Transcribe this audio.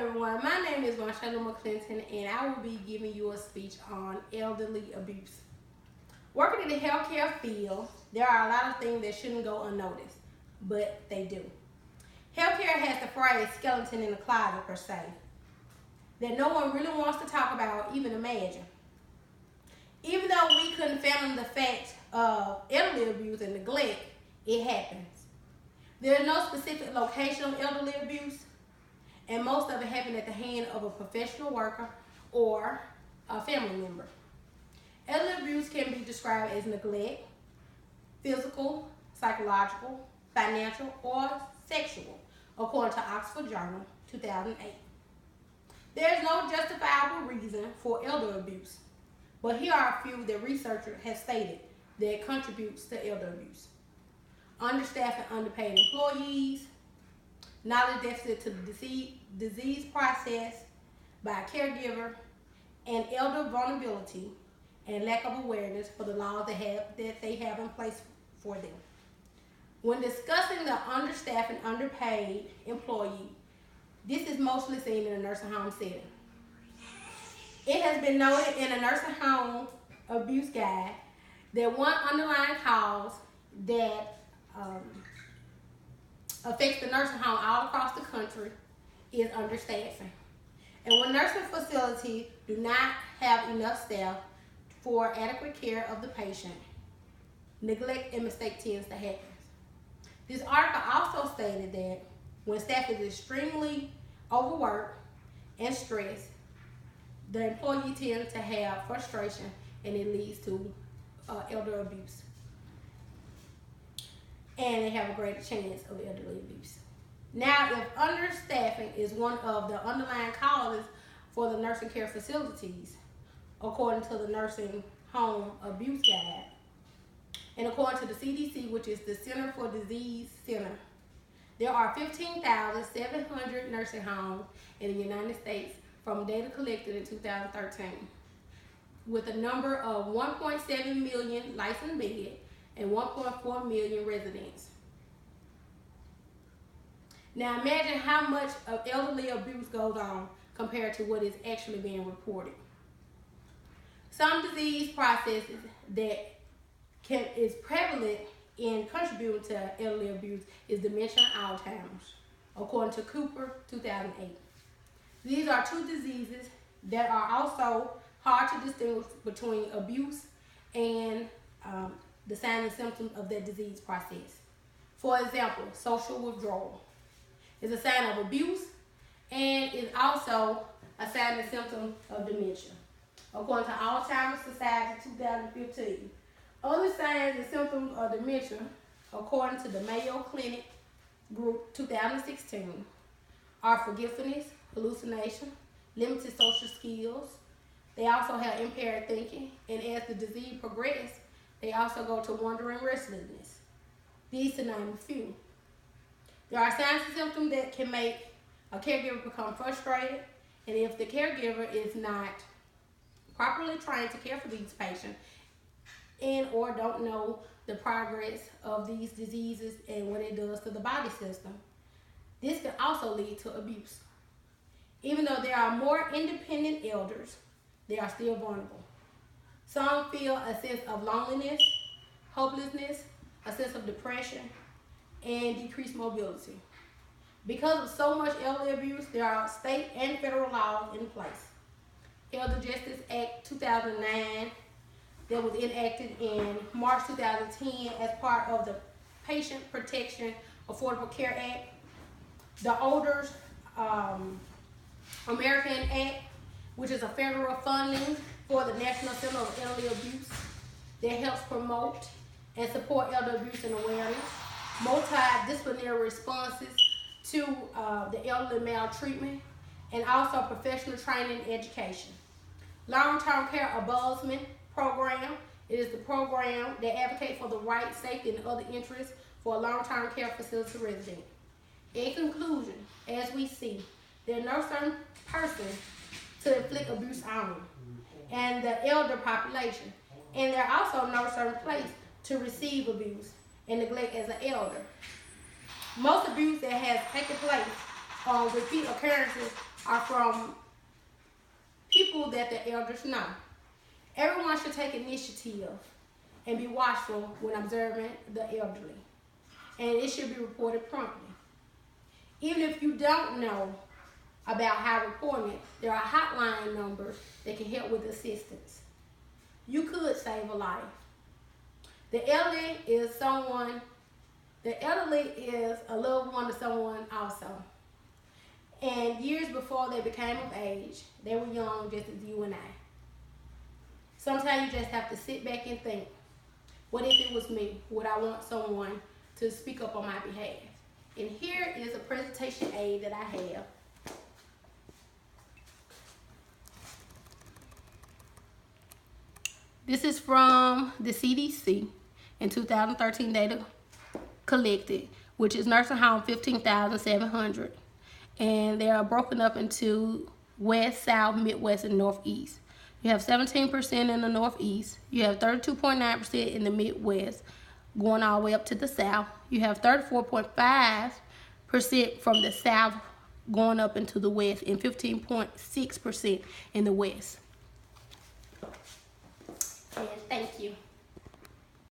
everyone, my name is Marshall McClinton and I will be giving you a speech on elderly abuse. Working in the healthcare field, there are a lot of things that shouldn't go unnoticed, but they do. Healthcare has the phrase skeleton in the closet per se, that no one really wants to talk about or even imagine. Even though we couldn't fathom the fact of elderly abuse and neglect, it happens. There is no specific location of elderly abuse, and most of it happens at the hand of a professional worker or a family member. Elderly abuse can be described as neglect, physical, psychological, financial, or sexual, according to Oxford Journal, 2008. There is no justifiable reason for elder abuse, but here are a few that researchers have stated that contributes to elder abuse. Understaffed and underpaid employees, knowledge deficit to the disease process by a caregiver, and elder vulnerability and lack of awareness for the laws that they have in place for them. When discussing the understaffed and underpaid employee, this is mostly seen in a nursing home setting. It has been noted in a nursing home abuse guide that one underlying cause that affects the nursing home all across the country is understaffing. And when nursing facilities do not have enough staff for adequate care of the patient, neglect and mistake tends to happen. This article also stated that when staff is extremely overworked and stressed, the employee tends to have frustration and it leads to elder abuse. And they have a greater chance of elderly abuse. Now, if understaffing is one of the underlying causes for the nursing care facilities, according to the Nursing Home Abuse Guide, and according to the CDC, which is the Center for Disease Center, there are 15,700 nursing homes in the United States from data collected in 2013, with a number of 1.7 million licensed beds and 1.4 million residents. Now imagine how much of elderly abuse goes on compared to what is actually being reported. Some disease processes that is prevalent in contributing to elderly abuse is dementia and Alzheimer's, according to Cooper, 2008. These are two diseases that are also hard to distinguish between abuse and the signs and symptoms of that disease process. For example, social withdrawal is a sign of abuse and is also a sign and symptom of dementia. According to Alzheimer's Society 2015, other signs and symptoms of dementia, according to the Mayo Clinic Group 2016, are forgetfulness, hallucination, limited social skills. They also have impaired thinking, and as the disease progresses, they also go to wandering restlessness. These to name a few. There are signs and symptoms that can make a caregiver become frustrated, and if the caregiver is not properly trained to care for these patients and or don't know the progress of these diseases and what it does to the body system, this can also lead to abuse. Even though there are more independent elders, they are still vulnerable. Some feel a sense of loneliness, hopelessness, a sense of depression, and decreased mobility. Because of so much elderly abuse, there are state and federal laws in place. Elder Justice Act 2009 that was enacted in March 2010 as part of the Patient Protection Affordable Care Act. The Older American Act, which is a federal funding for the National Center of Elderly Abuse that helps promote and support elder abuse and awareness, multidisciplinary responses to the elderly maltreatment, and also professional training and education. Long-term care ombudsman program. It is the program that advocates for the rights, safety, and other interests for a long-term care facility resident. In conclusion, as we see, there is no certain person to inflict abuse on and the elder population, and there are also no certain place to receive abuse and neglect as an elder. Most abuse that has taken place on repeat occurrences are from people that the elders know. Everyone should take initiative and be watchful when observing the elderly, and it should be reported promptly. Even if you don't know about how reporting it, there are hotline numbers that can help with assistance. You could save a life. The elderly is a loved one to someone also. And years before they became of age, they were young just as you and I. Sometimes you just have to sit back and think, what if it was me? Would I want someone to speak up on my behalf? And here is a presentation aid that I have. This is from the CDC in 2013 data collected, which is nursing home 15,700. And they are broken up into West, South, Midwest, and Northeast. You have 17% in the Northeast. You have 32.9% in the Midwest, going all the way up to the South. You have 34.5% from the South going up into the West, and 15.6% in the West.